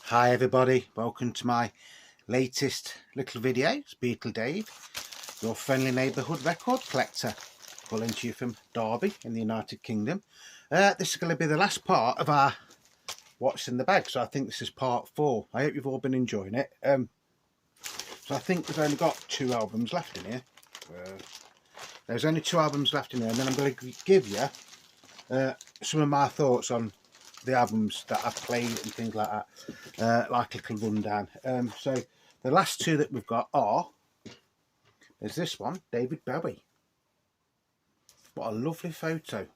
Hi everybody, welcome to my latest little video. It's Beatle Dave, your friendly neighbourhood record collector, calling to you from Derby in the United Kingdom. This is going to be the last part of our What's in the Bag, so I think this is part 4. I hope you've all been enjoying it. So I think we've only got 2 albums left in here. There's only 2 albums left in here, and then I'm going to give you some of my thoughts on the albums that I've played and things like that, like a little rundown. So the last 2 that we've got are, there's this one, David Bowie. What a lovely photo.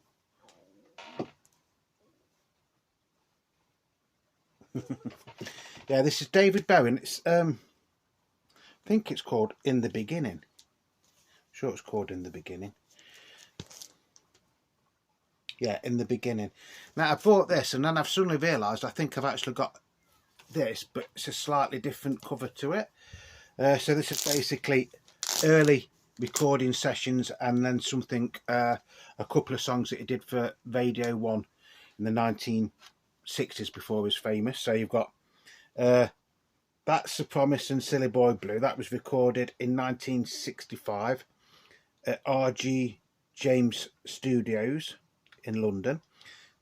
Yeah, this is David Bowie, and it's I think it's called In the Beginning. I'm sure it's called In the Beginning. Yeah, In the Beginning. Now I bought this and then I've suddenly realised I think I've actually got this, but it's a slightly different cover to it. So this is basically early recording sessions and then something, a couple of songs that he did for Radio 1 in the 1960s before he was famous. So you've got That's the Promise and Silly Boy Blue. That was recorded in 1965 at R.G. James Studios in London.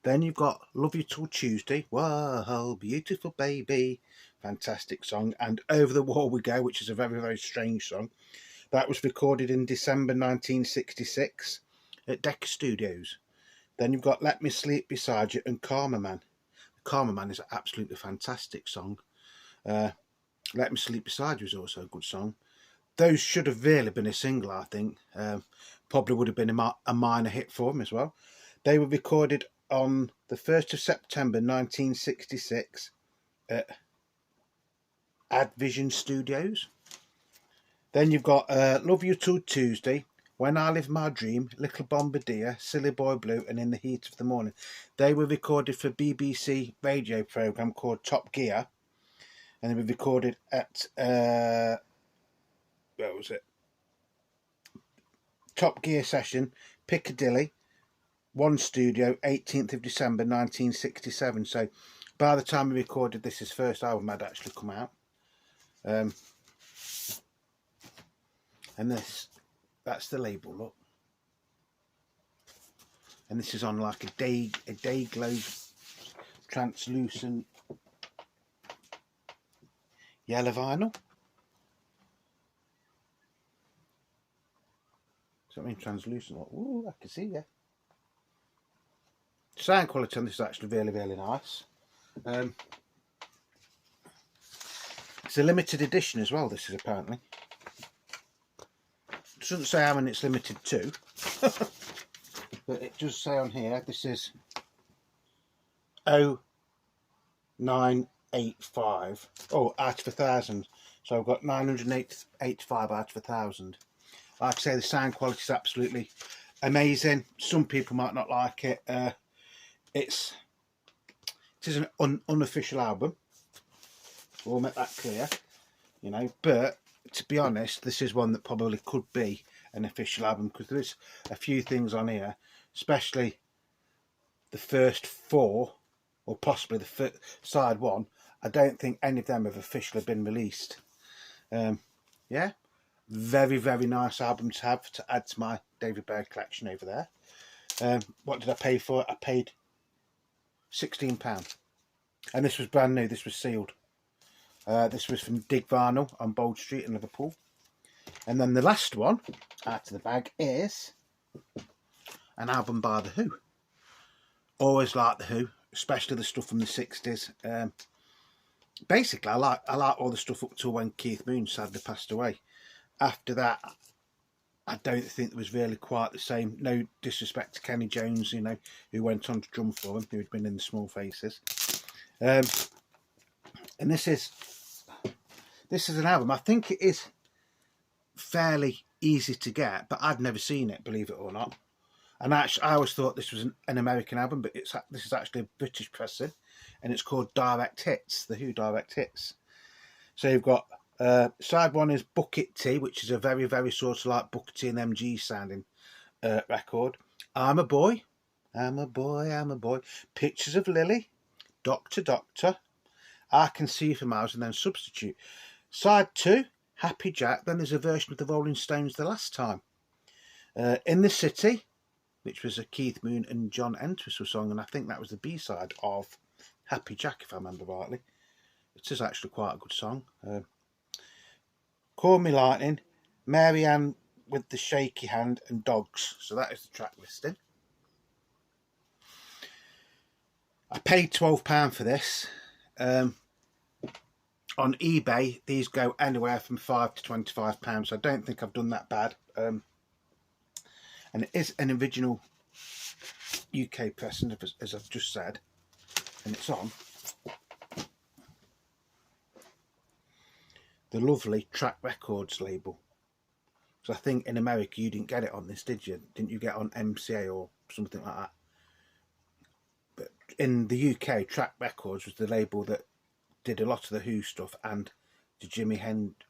Then you've got Love You Till Tuesday. Whoa, beautiful baby. Fantastic song. And Over the Wall We Go, which is a very, very strange song. That was recorded in December 1966 at Decca Studios. Then you've got Let Me Sleep Beside You and Karma Man. Karma Man is an absolutely fantastic song. Let Me Sleep Beside You is also a good song. Those should have really been a single, I think. Probably would have been a minor hit for him as well. They were recorded on the 1st of September 1966 at Advision Studios. Then you've got Love You Till Tuesday, When I Live My Dream, Little Bombardier, Silly Boy Blue and In the Heat of the Morning. They were recorded for a BBC radio programme called Top Gear, and they were recorded at where was it? Top Gear Session, Piccadilly, One Studio, 18th of December 1967. So by the time we recorded this, his first album had actually come out. And that's the label, look. And this is on like a day globe translucent yellow vinyl. Does that mean translucent? Ooh, I can see, yeah. Sound quality on this is actually really, really nice. It's a limited edition as well, this is apparently. It doesn't say how many it's limited to, but it does say on here, this is 0985. Oh, out of 1,000. So I've got 985 out of 1,000. Like I say, the sound quality is absolutely amazing. Some people might not like it. It is an unofficial album. We'll make that clear, you know. But to be honest, this is one that probably could be an official album because there's a few things on here, especially the first 4, or possibly the side 1. I don't think any of them have officially been released. Yeah, very, very nice album to have to add to my David Bowie collection over there. What did I pay for it? I paid £16, and this was brand new. This was sealed. This was from Dig Vinyl on Bold Street in Liverpool. And then the last one out of the bag is an album by The Who. Always liked The Who, especially the stuff from the 60s. Basically, I like all the stuff up to when Keith Moon sadly passed away. After that, I don't think it was really quite the same. No disrespect to Kenny Jones, you know, who went on to drum for him, who had been in the Small Faces. And this is an album. I think it is fairly easy to get, but I'd never seen it, believe it or not. And actually, I always thought this was an American album, but this is actually a British pressing, and it's called Direct Hits, The Who Direct Hits. So you've got side 1 is Bucket Tea, which is a very, very sort of like Booker T and MG sounding record. I'm a Boy, I'm a Boy, I'm a Boy. Pictures of Lily, Doctor, I Can See You for Miles, and then Substitute. Side 2, Happy Jack, then there's a version of the Rolling Stones the last time. In the City, which was a Keith Moon and John Entwistle song, and I think that was the B-side of Happy Jack, if I remember rightly. It is actually quite a good song. Call Me Lightning, Mary Ann with the Shaky Hand, and Dogs. So that is the track listing. I paid £12 for this. On eBay, these go anywhere from £5 to £25, so I don't think I've done that bad. And it is an original UK pressing, as I've just said, and it's on the lovely Track Records label. So I think in America you didn't get it on this, did you? Didn't you get it on MCA or something like that? But in the UK, Track Records was the label that did a lot of the Who stuff and the Jimi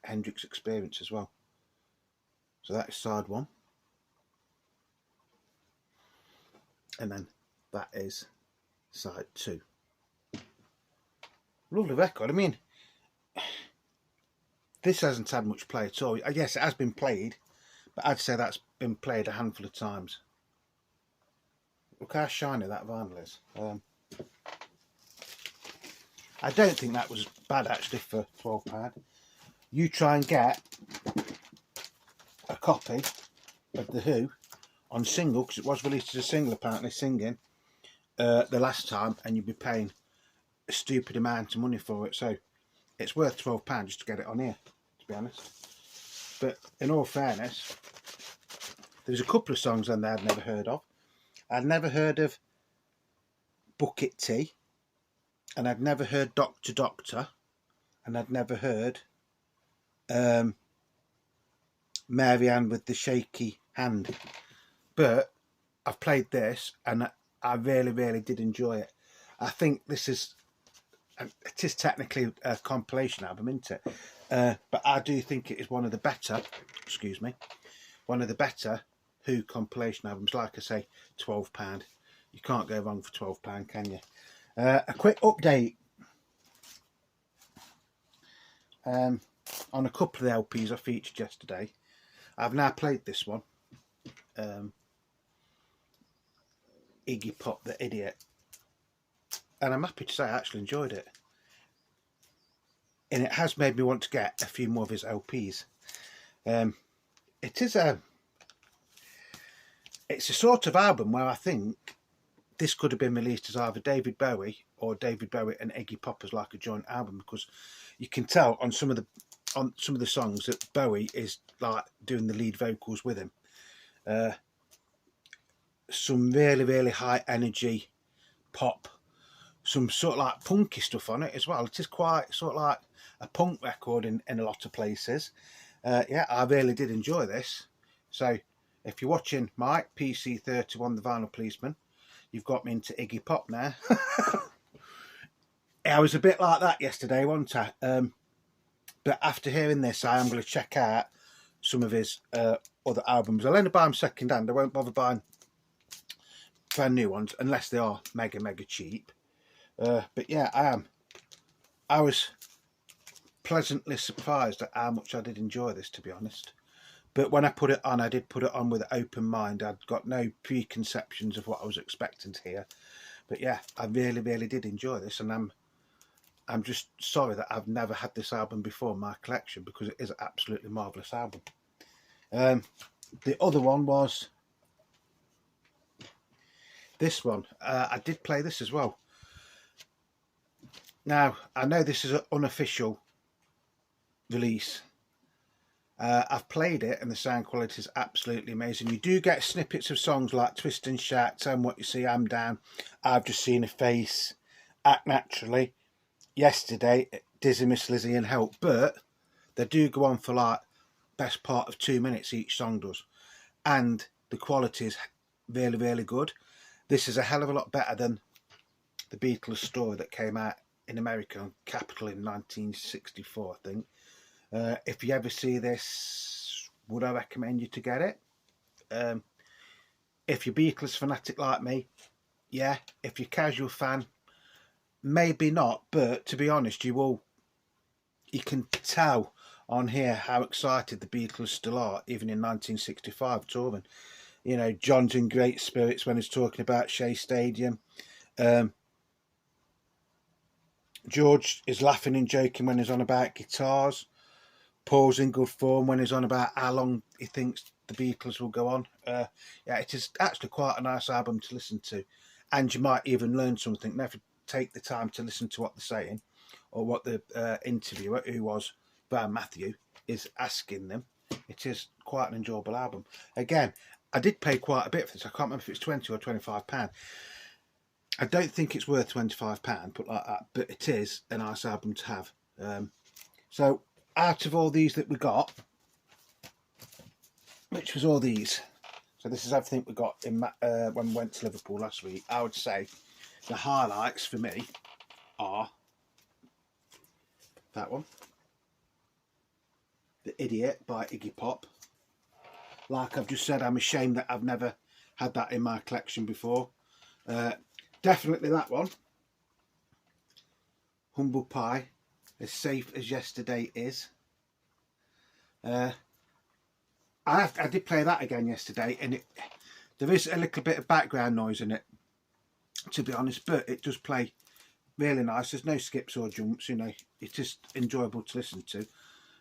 Hendrix Experience as well. So that is side 1. And then that is side 2. Lovely record. I mean, this hasn't had much play at all. Yes, it has been played, but I'd say that's been played a handful of times. Look how shiny that vinyl is. I don't think that was bad actually for £12. You try and get a copy of The Who on single, because it was released as a single apparently, singing the last time, and you'd be paying a stupid amount of money for it. So it's worth £12 just to get it on here, to be honest. But in all fairness, there's a couple of songs on there I'd never heard of. I'd never heard of Bucket Tea, and I'd never heard Doctor Doctor, and I'd never heard Mary Ann with the Shaky Hand. But I've played this and I really, really did enjoy it. I think this is, it is technically a compilation album, isn't it? But I do think it is one of the better, one of the better Who compilation albums. Like I say, £12. You can't go wrong for £12, can you? A quick update on a couple of the LPs I featured yesterday. I've now played this one, Iggy Pop the Idiot, and I'm happy to say I actually enjoyed it, and it has made me want to get a few more of his LPs. It's a sort of album where I think this could have been released as either David Bowie or David Bowie and Iggy Pop as like a joint album, because you can tell on some of the songs that Bowie is like doing the lead vocals with him. Some really, really high energy pop, some sort of like punky stuff on it as well. It is quite sort of like a punk record in a lot of places. Yeah, I really did enjoy this. So if you're watching Mike PC31 the Vinyl Policeman, you've got me into Iggy Pop now. I was a bit like that yesterday, wasn't I? But after hearing this, I am going to check out some of his other albums. I'll only buy them second hand. I won't bother buying brand new ones unless they are mega, mega cheap. But yeah, I was pleasantly surprised at how much I did enjoy this, to be honest. But when I put it on, I did put it on with an open mind. I'd got no preconceptions of what I was expecting to hear. But yeah, I really, really did enjoy this, and I'm just sorry that I've never had this album before in my collection, because it is an absolutely marvellous album. The other one was this one. I did play this as well. Now, I know this is an unofficial release. I've played it and the sound quality is absolutely amazing. You do get snippets of songs like Twist and Shout, Tell 'Em What You See, I'm Down, I've Just Seen a Face, Act Naturally, Yesterday, Dizzy Miss Lizzie and Help, but they do go on for like best part of 2 minutes each song does, and the quality is really, really good. This is a hell of a lot better than the Beatles Story that came out in America on Capitol in 1964, I think. If you ever see this, would I recommend you to get it? If you're Beatles fanatic like me, yeah. If you're a casual fan, maybe not, but to be honest, you can tell on here how excited the Beatles still are, even in 1965 touring. You know, John's in great spirits when he's talking about Shea Stadium. George is laughing and joking when he's on about guitars. Paul's in good form when he's on about how long he thinks the Beatles will go on. Yeah, it is actually quite a nice album to listen to, and you might even learn something. Never take the time to listen to what they're saying or what the interviewer, who was Brian Matthew, is asking them. It is quite an enjoyable album. Again, I did pay quite a bit for this. I can't remember if it's £20 or £25. I don't think it's worth £25, put like that, but it is a nice album to have. So out of all these that we got, which was all these, so this is everything we got in when we went to Liverpool last week, I would say the highlights for me are that one, The Idiot by Iggy Pop. Like I've just said, I'm ashamed that I've never had that in my collection before. Definitely that one, Humble Pie, As Safe as Yesterday Is. I did play that again yesterday, and there is a little bit of background noise in it, to be honest, but it does play really nice. There's no skips or jumps, you know. It's just enjoyable to listen to.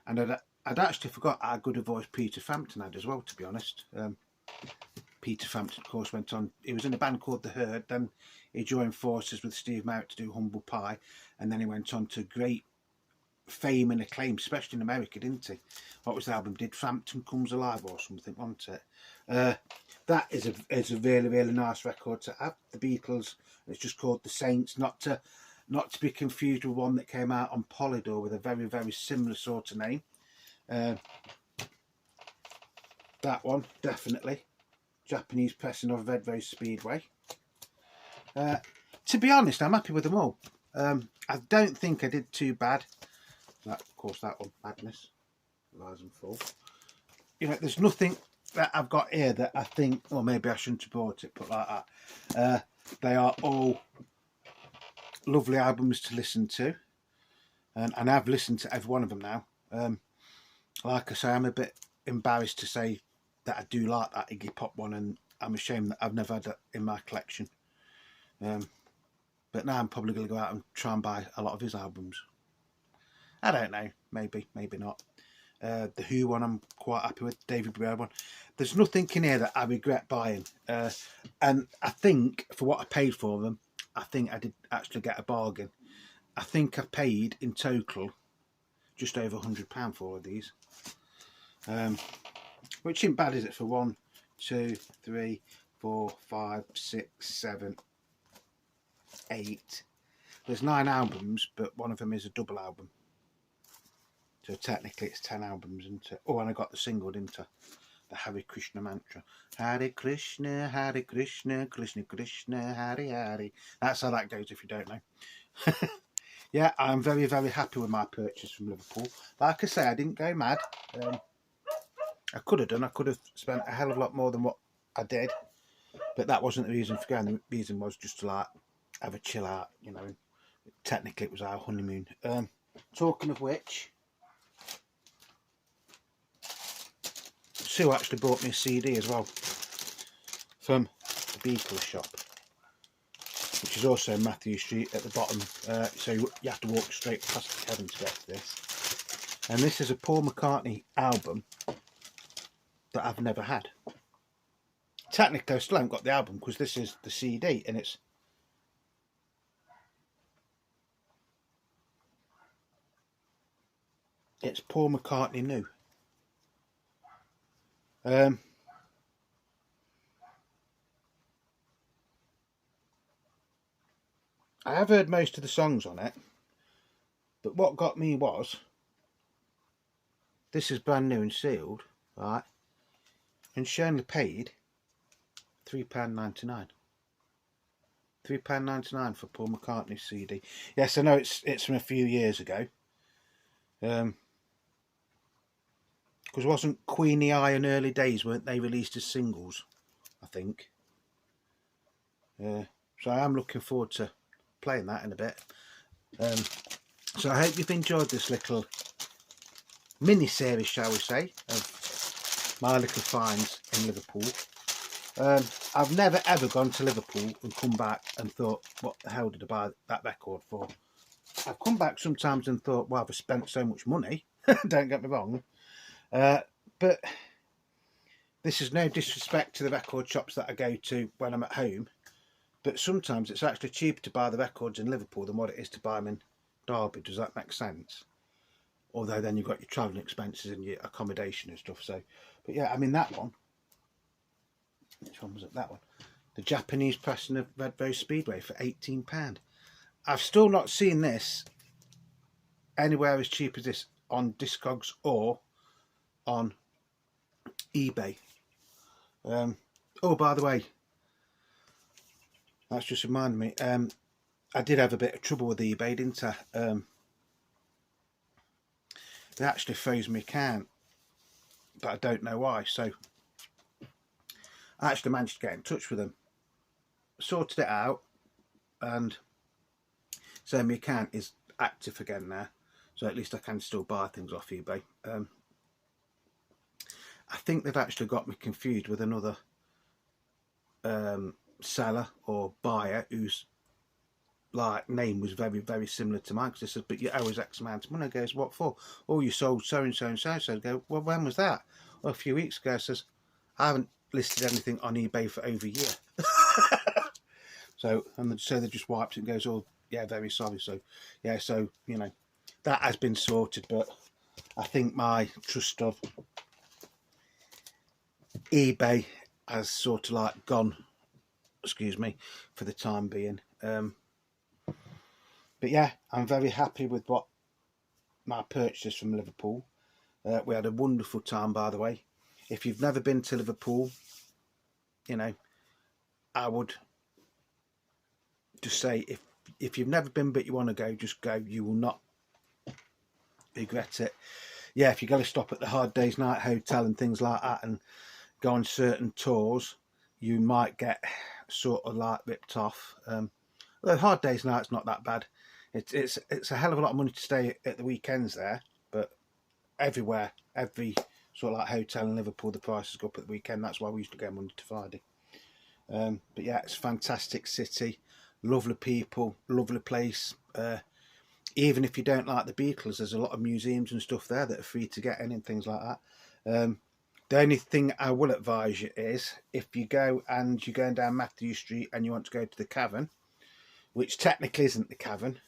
And I'd actually forgot how good a voice Peter Frampton had as well, to be honest. Peter Frampton, of course, went on. He was in a band called The Herd. Then he joined forces with Steve Marriott to do Humble Pie, and then he went on to great fame and acclaim, especially in America, didn't he? What was the album? Did Frampton Comes Alive or something, wasn't it? That is a really, really nice record to have. The Beatles. It's just called The Saints, not to be confused with one that came out on Polydor with a very, very similar sort of name. That one, definitely. Japanese pressing of Red Rose Speedway. To be honest, I'm happy with them all. I don't think I did too bad. Of course, that one, Madness, Rise and Fall. You know, there's nothing that I've got here that I think, or maybe I shouldn't have bought it, but like that. They are all lovely albums to listen to, and I've listened to every one of them now. Like I say, I'm a bit embarrassed to say that I do like that Iggy Pop one, and I'm ashamed that I've never had it in my collection. But now I'm probably going to go out and try and buy a lot of his albums. I don't know, maybe not. The Who one I'm quite happy with, David Bowie one. There's nothing in here that I regret buying. And I think for what I paid for them, I think I did actually get a bargain. I think I paid in total just over £100 for all of these. Which isn't bad, is it? For 1, 2, 3, 4, 5, 6, 7, 8. There's 9 albums, but one of them is a double album. So technically it's 10 albums, isn't it? Oh, and I got the single, didn't I? The Hare Krishna mantra. Hare Krishna, Krishna Krishna, Hare Hare. That's how that goes if you don't know. Yeah, I'm very, very happy with my purchase from Liverpool. Like I say, I didn't go mad. I could have done. I could have spent a hell of a lot more than what I did. But that wasn't the reason for going. The reason was just to like have a chill out, you know. Technically it was our honeymoon. Talking of which, Sue actually bought me a CD as well from the Beatles shop, which is also Matthew Street at the bottom. So you have to walk straight past Kevin to get to this. And this is a Paul McCartney album that I've never had. Technically I still haven't got the album because this is the CD, and it's Paul McCartney new. I have heard most of the songs on it, but what got me was, this is brand new and sealed, right? And she only paid £3.99. £3.99 for Paul McCartney CD. Yes, I know it's from a few years ago. Because wasn't Queenie Eye and Early Days, weren't they released as singles, I think? So I am looking forward to playing that in a bit. So I hope you've enjoyed this little mini series, shall we say, of my little finds in Liverpool. I've never ever gone to Liverpool and come back and thought, what the hell did I buy that record for? I've come back sometimes and thought, well, I've spent so much money. Don't get me wrong. But this is no disrespect to the record shops that I go to when I'm at home. But sometimes it's actually cheaper to buy the records in Liverpool than what it is to buy them in Derby. Does that make sense? Although then you've got your travelling expenses and your accommodation and stuff. So, but yeah, I mean that one. Which one was it? That one. The Japanese pressing of Red Rose Speedway for £18. I've still not seen this anywhere as cheap as this on Discogs or on eBay. Oh, by the way, that's just reminded me. I did have a bit of trouble with eBay, didn't I? They actually froze my account, but I don't know why. So I actually managed to get in touch with them, sorted it out, and so my account is active again now. So at least I can still buy things off eBay. I think they've actually got me confused with another seller or buyer whose like name was very, very similar to mine, because they said, but you owe us X amount of money. I goes, what for? Oh, you sold so and so and so. So I go, well, when was that? Well, a few weeks ago. I says, I haven't listed anything on eBay for over a year. So they just wiped it and goes, oh yeah, very sorry. So yeah, so you know, that has been sorted, but I think my trust of eBay has sort of like gone, excuse me, for the time being. But yeah, I'm very happy with what my purchase from Liverpool. We had a wonderful time, by the way. If you've never been to Liverpool, you know, I would just say, if you've never been but you want to go, just go. You will not regret it. Yeah, if you're going to stop at the Hard Day's Night Hotel and things like that and go on certain tours, you might get sort of like ripped off. The Hard Day's Night's not that bad. It's a hell of a lot of money to stay at the weekends there, but everywhere, every sort of like hotel in Liverpool, the prices go up at the weekend. That's why we used to go Monday to Friday. But yeah, it's a fantastic city, lovely people, lovely place. Even if you don't like the Beatles, there's a lot of museums and stuff there that are free to get in and things like that. The only thing I will advise you is, if you go and you're going down Matthew Street and you want to go to the Cavern, which technically isn't the Cavern,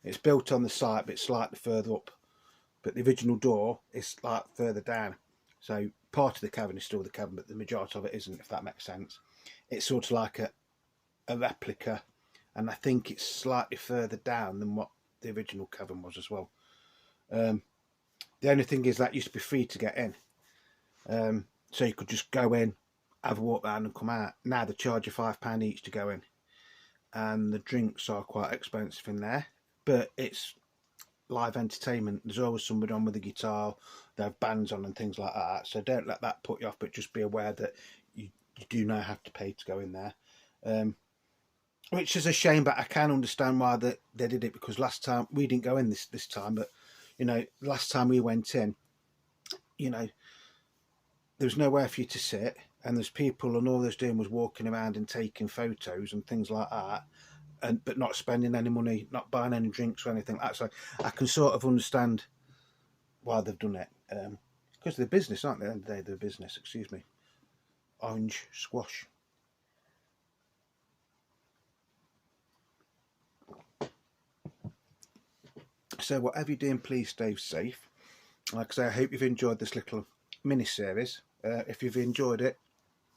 it's built on the site but slightly further up, but the original door is like further down. So part of the Cavern is still the Cavern, but the majority of it isn't, if that makes sense. It's sort of like a replica, and I think it's slightly further down than what the original Cavern was as well. The only thing is that used to be free to get in. So you could just go in, have a walk around and come out. Now they charge you £5 each to go in, and the drinks are quite expensive in there, but it's live entertainment. There's always somebody on with a guitar, they have bands on and things like that, so don't let that put you off, but just be aware that you do now have to pay to go in there, which is a shame, but I can understand why they did it, because last time we didn't go in this time, but you know, last time we went in, you know, there was nowhere for you to sit, and there's people, and all they're doing was walking around and taking photos and things like that, but not spending any money, not buying any drinks or anything like that. So I can sort of understand why they've done it, because they're business, aren't they? At the end of the day, they're business. Excuse me. Orange squash. So whatever you're doing, please stay safe. Like I say, I hope you've enjoyed this little mini series. If you've enjoyed it,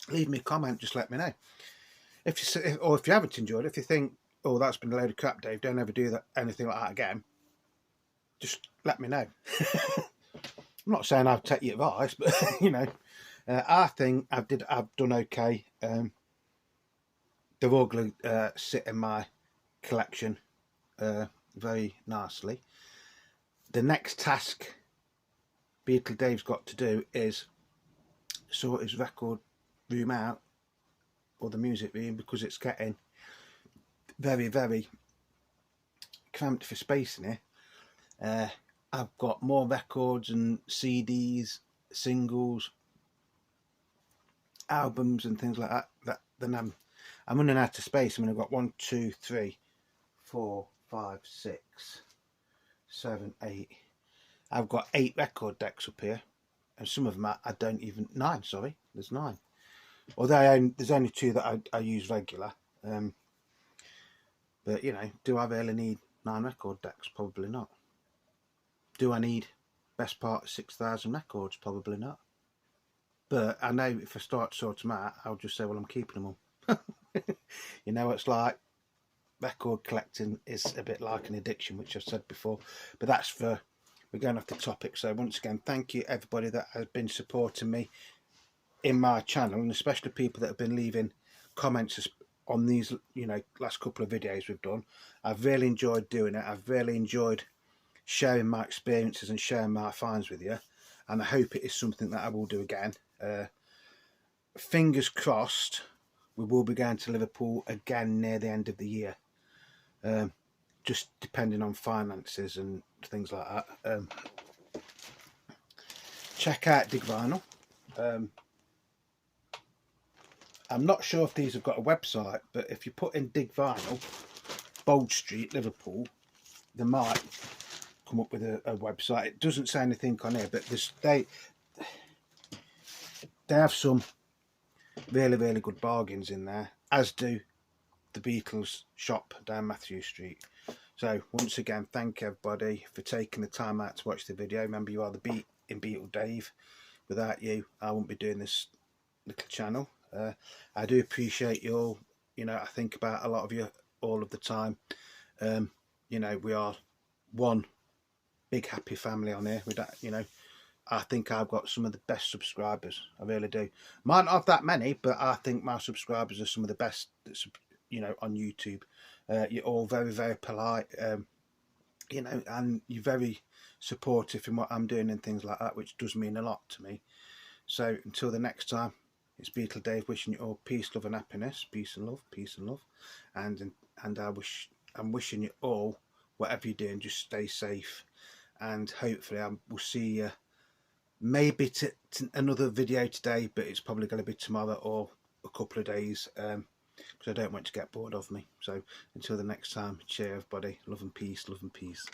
leave me a comment, just let me know. If you haven't enjoyed it, if you think, oh, that's been a load of crap, Dave, don't ever do that, anything like that again, just let me know. I'm not saying I'll take your advice, but you know, I think I've done okay. They're all going to sit in my collection very nicely. The next task Beatle Dave's got to do is sort his record room out, or the music room, because it's getting very, very cramped for space in here. I've got more records and CDs, singles, albums and things like that than I'm running out of space. I mean, I've got 1, 2, 3, 4, 5, 6, 7, 8. I've got 8 record decks up here, and some of them I don't even 9. Sorry, there's 9. Although there's only 2 that I use regular. But you know, do I really need 9 record decks? Probably not. Do I need best part of 6,000 records? Probably not. But I know if I start to sort them out, I'll just say, well, I'm keeping them all. You know, it's like record collecting is a bit like an addiction, which I've said before. But we're going off the topic. So once again, thank you everybody that has been supporting me in my channel, and especially people that have been leaving comments on these, you know, last couple of videos we've done. I've really enjoyed doing it. I've really enjoyed sharing my experiences and sharing my finds with you, and I hope it is something that I will do again. Fingers crossed we will be going to Liverpool again near the end of the year, just depending on finances and things like that. Check out Dig Vinyl. I'm not sure if these have got a website, but if you put in Dig Vinyl, Bold Street, Liverpool, they might come up with a website. It doesn't say anything on here, but they have some really, really good bargains in there, as do the Beatles shop down Matthew Street. So once again, thank everybody for taking the time out to watch the video. Remember, you are the Beat in Beatle Dave. Without you, I wouldn't be doing this little channel. I do appreciate you all. You know, I think about a lot of you all of the time. You know, we are one big happy family on here. You know, I think I've got some of the best subscribers. I really do. Might not have that many, but I think my subscribers are some of the best, you know, on YouTube. You're all very, very polite, you know, and you're very supportive in what I'm doing and things like that, which does mean a lot to me. So until the next time, it's Beatle Dave wishing you all peace, love and happiness. Peace and love, peace and love. And I'm wishing you all, whatever you're doing, just stay safe. And hopefully we'll see you maybe to another video today, but it's probably going to be tomorrow or a couple of days, because I don't want to get bored of me. So until the next time, cheer everybody. Love and peace, love and peace.